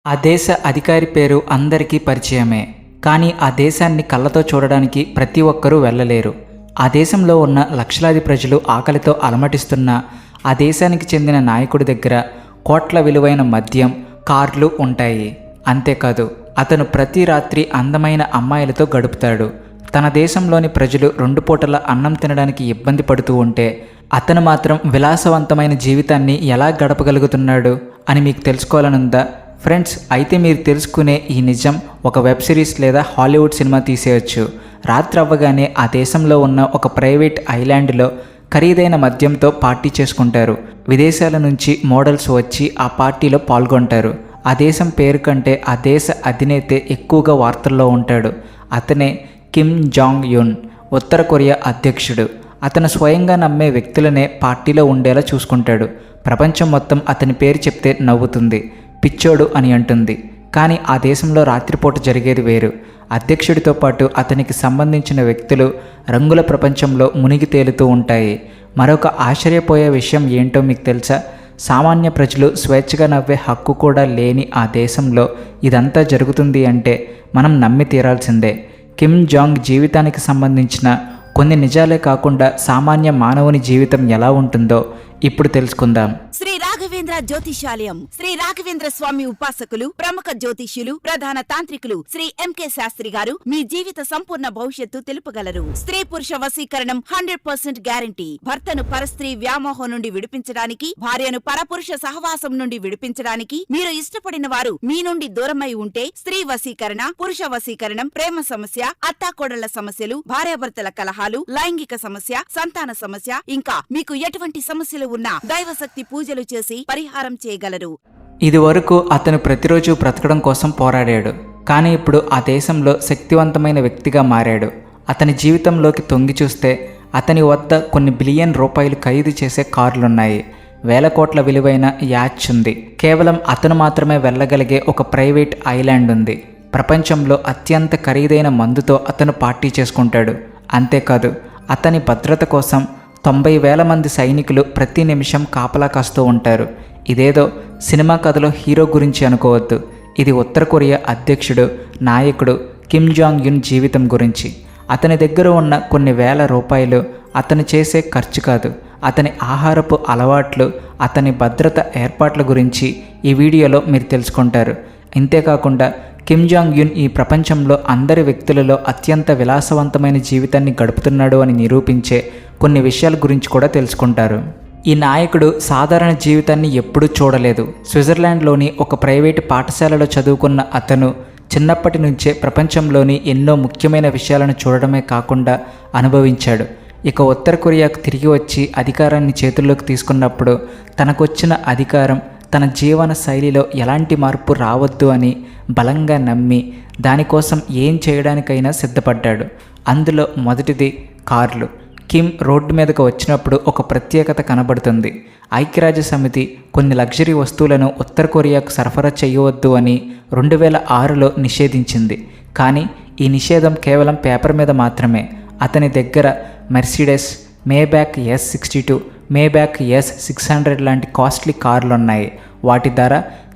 ఆ దేశ అధికారి పేరు అందరికీ పరిచయమే. కానీ ఆ దేశాన్ని కళ్ళతో చూడడానికి ప్రతి ఒక్కరూ వెళ్ళలేరు. ఆ దేశంలో ఉన్న లక్షలాది ప్రజలు ఆకలితో అలమటిస్తున్న ఆ దేశానికి చెందిన నాయకుడి దగ్గర కోట్ల విలువైన మద్యం, కార్లు ఉంటాయి. అంతేకాదు, అతను ప్రతి రాత్రి అందమైన అమ్మాయిలతో గడుపుతాడు. తన దేశంలోని ప్రజలు 2 పూటల అన్నం తినడానికి ఇబ్బంది పడుతూ ఉంటే అతను మాత్రం విలాసవంతమైన జీవితాన్ని ఎలా గడపగలుగుతున్నాడు అని మీకు తెలుసుకోవాలనుందా? ఫ్రెండ్స్, అయితే మీరు తెలుసుకునే ఈ నిజం ఒక వెబ్ సిరీస్ లేదా హాలీవుడ్ సినిమా తీసేయచ్చు. రాత్రి అవ్వగానే ఆ దేశంలో ఉన్న ఒక ప్రైవేట్ ఐలాండ్లో ఖరీదైన మద్యంతో పార్టీ చేసుకుంటారు. విదేశాల నుంచి మోడల్స్ వచ్చి ఆ పార్టీలో పాల్గొంటారు. ఆ దేశం పేరు కంటే ఆ దేశ అధినేతే ఎక్కువగా వార్తల్లో ఉంటాడు. అతనే కిమ్ జాంగ్ యున్, ఉత్తర కొరియా అధ్యక్షుడు. అతను స్వయంగా నమ్మే వ్యక్తులనే పార్టీలో ఉండేలా చూసుకుంటాడు. ప్రపంచం మొత్తం అతని పేరు చెప్తే నవ్వుతుంది, పిచ్చోడు అని అంటుంది. కానీ ఆ దేశంలో రాత్రిపూట జరిగేది వేరు. అధ్యక్షుడితో పాటు అతనికి సంబంధించిన వ్యక్తులు రంగుల ప్రపంచంలో మునిగి తేలుతూ ఉంటాయి. మరొక ఆశ్చర్యపోయే విషయం ఏంటో మీకు తెలుసా? సామాన్య ప్రజలు స్వేచ్ఛగా నవ్వే హక్కు కూడా లేని ఆ దేశంలో ఇదంతా జరుగుతుంది అంటే మనం నమ్మి తీరాల్సిందే. కిమ్ జాంగ్ జీవితానికి సంబంధించిన కొన్ని నిజాలే కాకుండా సామాన్య మానవుని జీవితం ఎలా ఉంటుందో ఇప్పుడు తెలుసుకుందాం. శ్రీ రాఘవేంద్ర జ్యోతిషాలయం, శ్రీ రాఘవేంద్ర స్వామి ఉపాసకులు, ప్రముఖ జ్యోతిష్యులు, ప్రధాన తాంత్రికులు శ్రీ ఎంకే శాస్త్రి గారు మీ జీవిత సంపూర్ణ భవిష్యత్తు తెలుపగలరు. స్త్రీ పురుష వశీకరణం 100% గ్యారంటీ. భర్తను పరస్త్రీ వ్యామోహం నుండి విడిపించడానికి, భార్యను పరపురుష సహవాసం నుండి విడిపించడానికి, మీరు ఇష్టపడిన వారు మీ నుండి దూరమై ఉంటే స్త్రీ వశీకరణ, పురుష వశీకరణం, ప్రేమ సమస్య, అత్తాకోడళ్ల సమస్యలు, భార్యాభర్తల కలహాలు, లైంగిక సమస్య, సంతాన సమస్య, ఇంకా మీకు ఎటువంటి సమస్యలు ఉన్నా దైవశక్తి పూజలు చేసి పరిహారం చేయగలరు. ఇది వరకు అతను ప్రతిరోజు బ్రతకడం కోసం పోరాడాడు. కానీ ఇప్పుడు ఆ దేశంలో శక్తివంతమైన వ్యక్తిగా మారాడు. అతని జీవితంలోకి తొంగి చూస్తే అతని వద్ద కొన్ని బిలియన్ రూపాయలు ఖరీదు చేసే కార్లున్నాయి. వేల కోట్ల విలువైన యాచ్ ఉంది. కేవలం అతను మాత్రమే వెళ్ళగలిగే ఒక ప్రైవేట్ ఐలాండ్ ఉంది. ప్రపంచంలో అత్యంత ఖరీదైన మందుతో అతను పార్టీ చేసుకుంటాడు. అంతేకాదు, అతని భద్రత కోసం 90,000 మంది సైనికులు ప్రతి నిమిషం కాపలా కాస్తూ ఉంటారు. ఇదేదో సినిమా కథలో హీరో గురించి అనుకోవద్దు. ఇది ఉత్తర కొరియా అధ్యక్షుడు, నాయకుడు కిమ్ జాంగ్ యున్ జీవితం గురించి. అతని దగ్గర ఉన్న కొన్ని వేల రూపాయలు అతను చేసే ఖర్చు కాదు, అతని ఆహారపు అలవాట్లు, అతని భద్రత ఏర్పాట్ల గురించి ఈ వీడియోలో మీరు తెలుసుకుంటారు. ఇంతేకాకుండా కిమ్ జాంగ్ యున్ ఈ ప్రపంచంలో అందరి వ్యక్తులలో అత్యంత విలాసవంతమైన జీవితాన్ని గడుపుతున్నాడు అని నిరూపించే కొన్ని విషయాల గురించి కూడా తెలుసుకుంటారు. ఈ నాయకుడు సాధారణ జీవితాన్ని ఎప్పుడూ చూడలేదు. స్విట్జర్లాండ్లోని ఒక ప్రైవేటు పాఠశాలలో చదువుకున్న అతను చిన్నప్పటి నుంచే ప్రపంచంలోని ఎన్నో ముఖ్యమైన విషయాలను చూడడమే కాకుండా అనుభవించాడు. ఇక ఉత్తర కొరియాకు తిరిగి వచ్చి అధికారాన్ని చేతుల్లోకి తీసుకున్నప్పుడు తనకొచ్చిన అధికారం తన జీవన శైలిలో ఎలాంటి మార్పు రావద్దు అని బలంగా నమ్మి దానికోసం ఏం చేయడానికైనా సిద్ధపడ్డాడు. అందులో మొదటిది కార్లు. కిమ్ రోడ్డు మీదకు వచ్చినప్పుడు ఒక ప్రత్యేకత కనబడుతుంది. ఐక్యరాజ్య సమితి కొన్ని లగ్జరీ వస్తువులను ఉత్తర కొరియాకు సరఫరా చేయవద్దు అని 2006లో నిషేధించింది. కానీ ఈ నిషేధం కేవలం పేపర్ మీద మాత్రమే. అతని దగ్గర Mercedes, Maybach S62, Maybach S600 లాంటి కాస్ట్లీ కార్లున్నాయి. వాటి ధర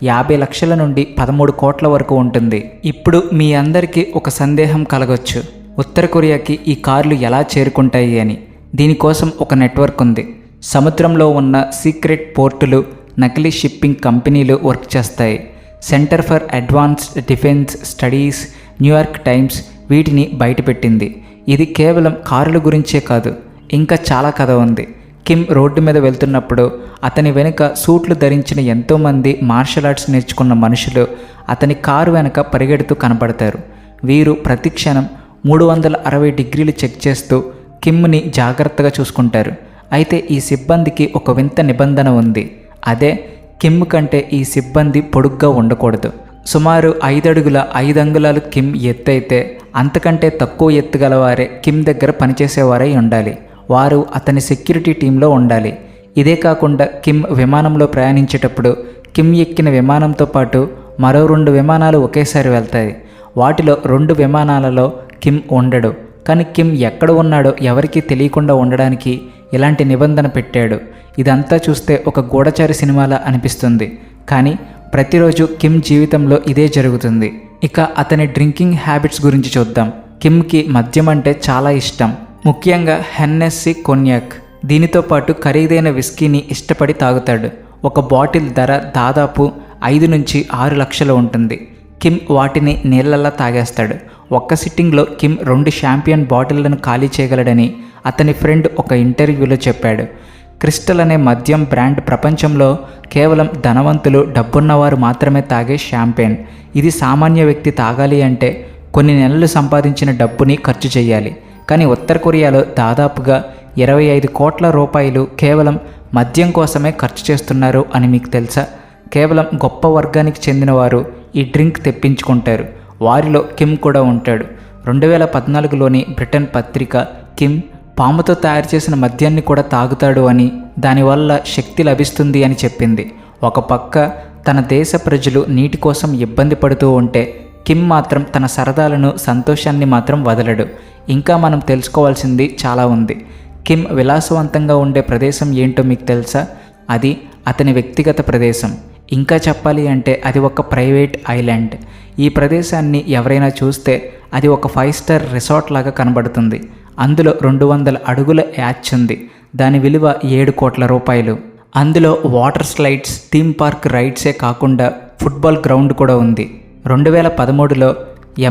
50 లక్షల నుండి 13 కోట్ల వరకు ఉంటుంది. ఇప్పుడు మీ అందరికీ ఒక సందేహం కలగొచ్చు, ఉత్తర కొరియాకి ఈ కార్లు ఎలా చేరుకుంటాయి అని. దీనికోసం ఒక నెట్వర్క్ ఉంది. సముద్రంలో ఉన్న సీక్రెట్ పోర్టులు, నకిలీ షిప్పింగ్ కంపెనీలు వర్క్ చేస్తాయి. Centre for advanced defence studies, New York times వీటిని బయటపెట్టింది. ఇది కేవలం కార్ల గురించే కాదు, ఇంకా చాలా కథ ఉంది. కిమ్ రోడ్డు మీద వెళ్తున్నప్పుడు అతని వెనుక సూట్లు ధరించిన ఎంతోమంది మార్షల్ ఆర్ట్స్ నేర్చుకున్న మనుషులు అతని కారు వెనక పరిగెడుతూ కనపడతారు. వీరు ప్రతి క్షణం 360 డిగ్రీలు చెక్ చేస్తూ కిమ్ని జాగ్రత్తగా చూసుకుంటారు. అయితే ఈ సిబ్బందికి ఒక వింత నిబంధన ఉంది. అదే, కిమ్ కంటే ఈ సిబ్బంది పొడుగ్గా ఉండకూడదు. సుమారు 5 అడుగుల 5 అంగుళాలు కిమ్ ఎత్తు అయితే అంతకంటే తక్కువ ఎత్తుగలవారే కిమ్ దగ్గర పనిచేసేవారై ఉండాలి. వారు అతని సెక్యూరిటీ టీంలో ఉండాలి. ఇదే కాకుండా కిమ్ విమానంలో ప్రయాణించేటప్పుడు కిమ్ ఎక్కిన విమానంతో పాటు మరో 2 విమానాలు ఒకేసారి వెళ్తాయి. వాటిలో 2 విమానాలలో కిమ్ ఉండడు. కానీ కిమ్ ఎక్కడ ఉన్నాడో ఎవరికీ తెలియకుండా ఉండడానికి ఇలాంటి నిబంధన పెట్టాడు. ఇదంతా చూస్తే ఒక గూఢచారి సినిమాలా అనిపిస్తుంది. కానీ ప్రతిరోజు కిమ్ జీవితంలో ఇదే జరుగుతుంది. ఇక అతని డ్రింకింగ్ హ్యాబిట్స్ గురించి చూద్దాం. కిమ్కి మద్యం అంటే చాలా ఇష్టం, ముఖ్యంగా హెన్నెస్సీ కొన్యాక్. దీనితో పాటు ఖరీదైన విస్కీని ఇష్టపడి తాగుతాడు. ఒక బాటిల్ ధర దాదాపు 5 నుంచి 6 లక్షలు ఉంటుంది. కిమ్ వాటిని నీళ్ళల్లా తాగేస్తాడు. ఒక్క సిట్టింగ్లో కిమ్ 2 షాంపియన్ బాటిళ్లను ఖాళీ చేయగలడని అతని ఫ్రెండ్ ఒక ఇంటర్వ్యూలో చెప్పాడు. క్రిస్టల్ అనే మద్యం బ్రాండ్ ప్రపంచంలో కేవలం ధనవంతులు, డబ్బున్నవారు మాత్రమే తాగే షాంపెయిన్. ఇది సామాన్య వ్యక్తి తాగాలి అంటే కొన్ని నెలలు సంపాదించిన డబ్బుని ఖర్చు చేయాలి. కానీ ఉత్తర కొరియాలో దాదాపుగా 25 కోట్ల రూపాయలు కేవలం మద్యం కోసమే ఖర్చు చేస్తున్నారు అని మీకు తెలుసా? కేవలం గొప్ప వర్గానికి చెందిన వారు ఈ డ్రింక్ తెప్పించుకుంటారు. వారిలో కిమ్ కూడా ఉంటాడు. 2014లోని బ్రిటన్ పత్రిక కిమ్ పాముతో తయారు చేసిన మద్యాన్ని కూడా తాగుతాడు అని, దానివల్ల శక్తి లభిస్తుంది అని చెప్పింది. ఒక పక్క తన దేశ ప్రజలు నీటి కోసం ఇబ్బంది పడుతూ ఉంటే కిమ్ మాత్రం తన సరదాలను, సంతోషాన్ని మాత్రం వదలడు. ఇంకా మనం తెలుసుకోవాల్సింది చాలా ఉంది. కిమ్ విలాసవంతంగా ఉండే ప్రదేశం ఏంటో మీకు తెలుసా? అది అతని వ్యక్తిగత ప్రదేశం. ఇంకా చెప్పాలి అంటే అది ఒక ప్రైవేట్ ఐలాండ్. ఈ ప్రదేశాన్ని ఎవరైనా చూస్తే అది ఒక 5 స్టార్ రిసార్ట్ లాగా కనబడుతుంది. అందులో 200 అడుగుల యాచ్ ఉంది. దాని విలువ 7 కోట్ల రూపాయలు. అందులో వాటర్ స్లైడ్స్, థీమ్ పార్క్ రైడ్సే కాకుండా ఫుట్బాల్ గ్రౌండ్ కూడా ఉంది. 2013లో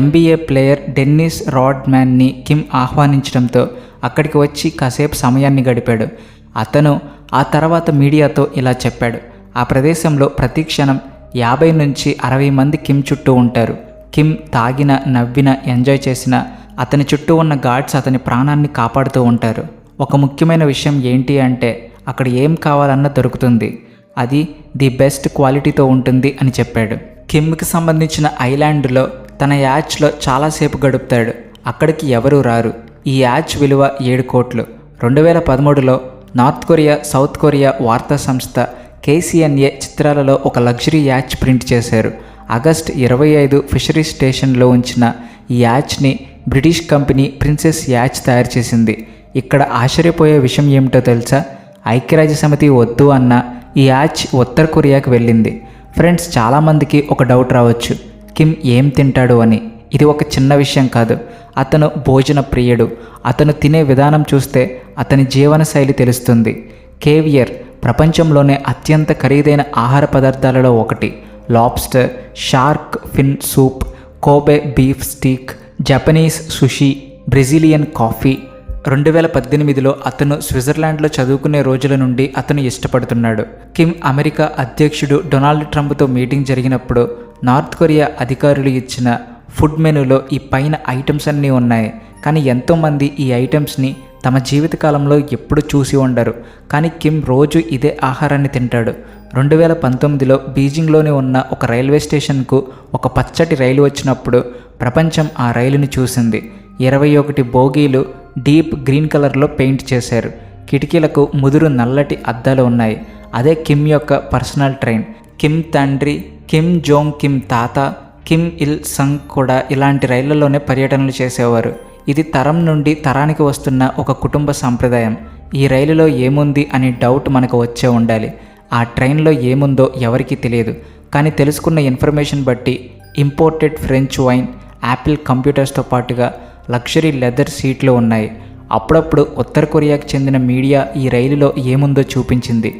NBA ప్లేయర్ డెన్నిస్ రాడ్మ్యాన్ని కిమ్ ఆహ్వానించడంతో అక్కడికి వచ్చి కాసేపు సమయాన్ని గడిపాడు. అతను ఆ తర్వాత మీడియాతో ఇలా చెప్పాడు: ఆ ప్రదేశంలో ప్రతి క్షణం 50 నుంచి 60 మంది కిమ్ చుట్టూ ఉంటారు. కిమ్ తాగిన, నవ్విన, ఎంజాయ్ చేసిన అతని చుట్టూ ఉన్న గార్డ్స్ అతని ప్రాణాన్ని కాపాడుతూ ఉంటారు. ఒక ముఖ్యమైన విషయం ఏంటి అంటే అక్కడ ఏం కావాలన్నా దొరుకుతుంది. అది ది బెస్ట్ క్వాలిటీతో ఉంటుంది అని చెప్పాడు. కిమ్కి సంబంధించిన ఐలాండ్లో తన యాచ్లో చాలాసేపు గడుపుతాడు. అక్కడికి ఎవరూ రారు. ఈ యాచ్ విలువ 7 కోట్లు. 2013లో నార్త్ కొరియా, సౌత్ కొరియా వార్తా సంస్థ KCNA చిత్రాలలో ఒక లగ్జరీ యాచ్ ప్రింట్ చేశారు. ఆగస్ట్ 25 ఫిషరీస్ స్టేషన్లో ఉంచిన ఈ యాచ్ని బ్రిటిష్ కంపెనీ ప్రిన్సెస్ యాచ్ తయారు చేసింది. ఇక్కడ ఆశ్చర్యపోయే విషయం ఏమిటో తెలుసా? ఐక్యరాజ్య సమితి వద్దు అన్న ఈ యాచ్ ఉత్తర కొరియాకి వెళ్ళింది. ఫ్రెండ్స్, చాలామందికి ఒక డౌట్ రావచ్చు, కిమ్ ఏం తింటాడు అని. ఇది ఒక చిన్న విషయం కాదు. అతను భోజన ప్రియుడు. అతను తినే విధానం చూస్తే అతని జీవనశైలి తెలుస్తుంది. కేవియర్ ప్రపంచంలోనే అత్యంత ఖరీదైన ఆహార పదార్థాలలో ఒకటి. Lobster, shark fin soup, Kobe beef steak, Japanese sushi, Brazilian coffee. 2018లో అతను స్విట్జర్లాండ్లో చదువుకునే రోజుల నుండి అతను ఇష్టపడుతున్నాడు. కిమ్ అమెరికా అధ్యక్షుడు డొనాల్డ్ ట్రంప్తో మీటింగ్ జరిగినప్పుడు నార్త్ కొరియా అధికారులు ఇచ్చిన ఫుడ్ మెనూలో ఈ పైన ఐటమ్స్ అన్నీ ఉన్నాయి. కానీ ఎంతోమంది ఈ ఐటమ్స్ని తమ జీవితకాలంలో ఎప్పుడు చూసి ఉండరు. కానీ కిమ్ రోజు ఇదే ఆహారాన్ని తింటాడు. 2019లో బీజింగ్లోని ఉన్న ఒక రైల్వే స్టేషన్కు ఒక పచ్చటి రైలు వచ్చినప్పుడు ప్రపంచం ఆ రైలుని చూసింది. 21 బోగీలు డీప్ గ్రీన్ కలర్లో పెయింట్ చేశారు. కిటికీలకు ముదురు నల్లటి అద్దాలు ఉన్నాయి. అదే కిమ్ యొక్క పర్సనల్ ట్రైన్. కిమ్ తండ్రి కిమ్ జోంగ్ కిమ్ తాత కిమ్ ఇల్ సంగ్ కూడా ఇలాంటి రైళ్లలోనే పర్యటనలు చేసేవారు. ఇది తరం నుండి తరానికి వస్తున్న ఒక కుటుంబ సాంప్రదాయం. ఈ రైలులో ఏముంది అని డౌట్ మనకు వచ్చే ఉండాలి. ఆ ట్రైన్లో ఏముందో ఎవరికీ తెలియదు. కానీ తెలుసుకున్న ఇన్ఫర్మేషన్ బట్టి ఇంపోర్టెడ్ ఫ్రెంచ్ వైన్, యాపిల్ కంప్యూటర్స్తో పాటుగా లగ్జరీ లెదర్ సీట్లు ఉన్నాయి. అప్పుడప్పుడు ఉత్తర కొరియాకు చెందిన మీడియా ఈ రైలులో ఏముందో చూపించింది.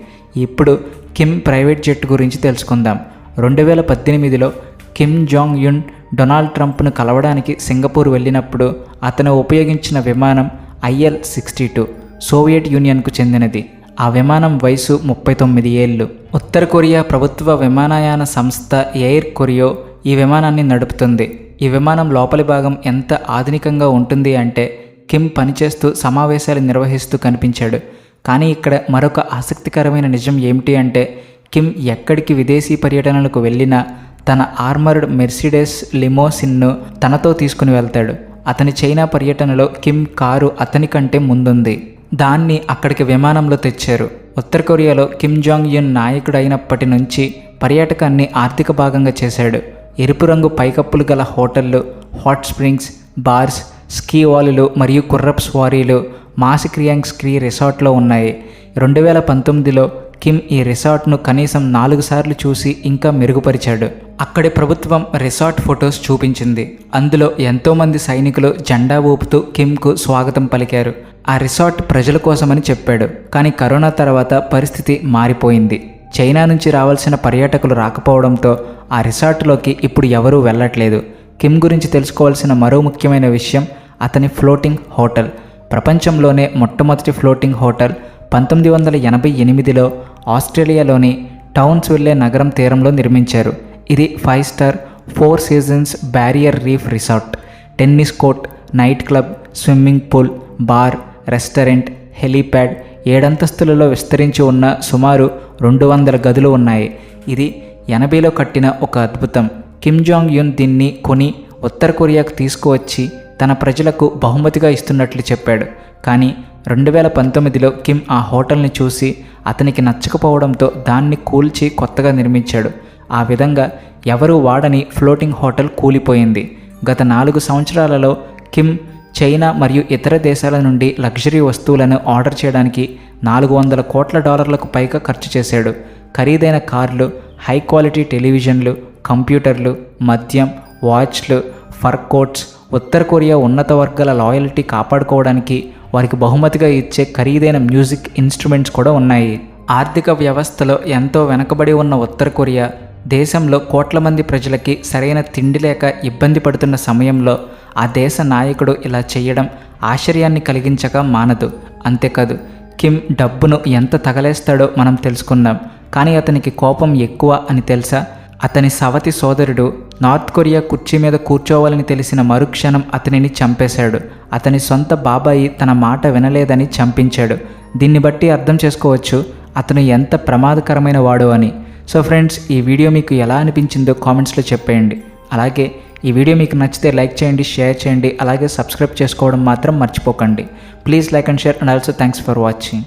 ఇప్పుడు కిమ్ ప్రైవేట్ జెట్ గురించి తెలుసుకుందాం. 2018లో కిమ్ జాంగ్ యున్ డొనాల్డ్ ట్రంప్ను కలవడానికి సింగపూర్ వెళ్ళినప్పుడు అతను ఉపయోగించిన విమానం IL-62 సోవియట్ యూనియన్కు చెందినది. ఆ విమానం వయసు 39 ఏళ్ళు. ఉత్తర కొరియా ప్రభుత్వ విమానయాన సంస్థ ఎయిర్ కొరియో ఈ విమానాన్ని నడుపుతుంది. ఈ విమానం లోపలి భాగం ఎంత ఆధునికంగా ఉంటుంది అంటే కిమ్ పనిచేస్తూ సమావేశాలు నిర్వహిస్తూ కనిపించాడు. కానీ ఇక్కడ మరొక ఆసక్తికరమైన నిజం ఏమిటి అంటే కిమ్ ఎక్కడికి విదేశీ పర్యటనలకు వెళ్ళినా తన ఆర్మర్డ్ మెర్సిడెస్ లిమోసిన్ను తనతో తీసుకుని వెళ్తాడు. అతని చైనా పర్యటనలో కిమ్ కారు అతని కంటే ముందుంది. దాన్ని అక్కడికి విమానంలో తెచ్చారు. ఉత్తర కొరియాలో కిమ్ జాంగ్ యున్ నాయకుడు అయినప్పటి నుంచి పర్యాటకాన్ని ఆర్థిక భాగంగా చేశాడు. ఎరుపు రంగు పైకప్పులు గల హోటళ్ళు, హాట్ స్ప్రింగ్స్, బార్స్, స్కీ వాలులు మరియు గుర్రపు స్వారీలు మాసిక్రియాంగ్ స్కీ రిసార్ట్లో ఉన్నాయి. 2019లో కిమ్ ఈ రిసార్ట్ను కనీసం 4 సార్లు చూసి ఇంకా మెరుగుపరిచాడు. అక్కడి ప్రభుత్వం రిసార్ట్ ఫొటోస్ చూపించింది. అందులో ఎంతోమంది సైనికులు జెండా ఊపుతూ కిమ్కు స్వాగతం పలికారు. ఆ రిసార్ట్ ప్రజల కోసమని చెప్పాడు. కానీ కరోనా తర్వాత పరిస్థితి మారిపోయింది. చైనా నుంచి రావాల్సిన పర్యాటకులు రాకపోవడంతో ఆ రిసార్ట్లోకి ఇప్పుడు ఎవరూ వెళ్ళట్లేదు. కిమ్ గురించి తెలుసుకోవాల్సిన మరో ముఖ్యమైన విషయం అతని ఫ్లోటింగ్ హోటల్. ప్రపంచంలోనే మొట్టమొదటి ఫ్లోటింగ్ హోటల్ 1988లో ఆస్ట్రేలియాలోని టౌన్స్విల్లే నగరం తీరంలో నిర్మించారు. ఇది 5 star 4 seasons barrier reef resort. Tennis court, night club, swimming pool, bar, restaurant, helipad, 7 అంతస్తులలో విస్తరించి ఉన్న సుమారు 200 గదులు ఉన్నాయి. ఇది 80లో కట్టిన ఒక అద్భుతం. కిమ్ జాంగ్ యున్ దీన్ని కొని ఉత్తర కొరియాకు తీసుకువచ్చి తన ప్రజలకు బహుమతిగా ఇస్తున్నట్లు చెప్పాడు. కానీ 2019లో కిమ్ ఆ హోటల్ని చూసి అతనికి నచ్చకపోవడంతో దాన్ని కూల్చి కొత్తగా నిర్మించాడు. ఆ విధంగా ఎవరూ వాడని ఫ్లోటింగ్ హోటల్ కూలిపోయింది. గత 4 సంవత్సరాలలో కిమ్ చైనా మరియు ఇతర దేశాల నుండి లగ్జరీ వస్తువులను ఆర్డర్ చేయడానికి $400 కోట్ల పైగా ఖర్చు చేశాడు. ఖరీదైన కార్లు, హై క్వాలిటీ టెలివిజన్లు, కంప్యూటర్లు, మద్యం, వాచ్లు, ఫర్ కోట్స్, ఉత్తర కొరియా ఉన్నత వర్గాల లాయల్టీ కాపాడుకోవడానికి వారికి బహుమతిగా ఇచ్చే ఖరీదైన మ్యూజిక్ ఇన్స్ట్రుమెంట్స్ కూడా ఉన్నాయి. ఆర్థిక వ్యవస్థలో ఎంతో వెనకబడి ఉన్న ఉత్తర కొరియా దేశంలో కోట్ల మంది ప్రజలకి సరైన తిండి లేక ఇబ్బంది పడుతున్న సమయంలో ఆ దేశ నాయకుడు ఇలా చేయడం ఆశ్చర్యాన్ని కలిగించక మానదు. అంతేకాదు, కిమ్ డబ్బును ఎంత తగలేస్తాడో మనం తెలుసుకుందాం. కానీ అతనికి కోపం ఎక్కువ అని తెలుసా? అతని సవతి సోదరుడు నార్త్ కొరియా కుర్చీ మీద కూర్చోవాలని తెలిసిన మరుక్షణం అతనిని చంపేశాడు. అతని సొంత బాబాయి తన మాట వినలేదని చంపించాడు. దీన్ని బట్టి అర్థం చేసుకోవచ్చు అతను ఎంత ప్రమాదకరమైన వాడు అని. సో ఫ్రెండ్స్, ఈ వీడియో మీకు ఎలా అనిపించిందో కామెంట్స్లో చెప్పేయండి. అలాగే ఈ వీడియో మీకు నచ్చితే లైక్ చేయండి, షేర్ చేయండి, అలాగే సబ్స్క్రైబ్ చేసుకోవడం మాత్రం మర్చిపోకండి. Please like and share and also thanks for watching.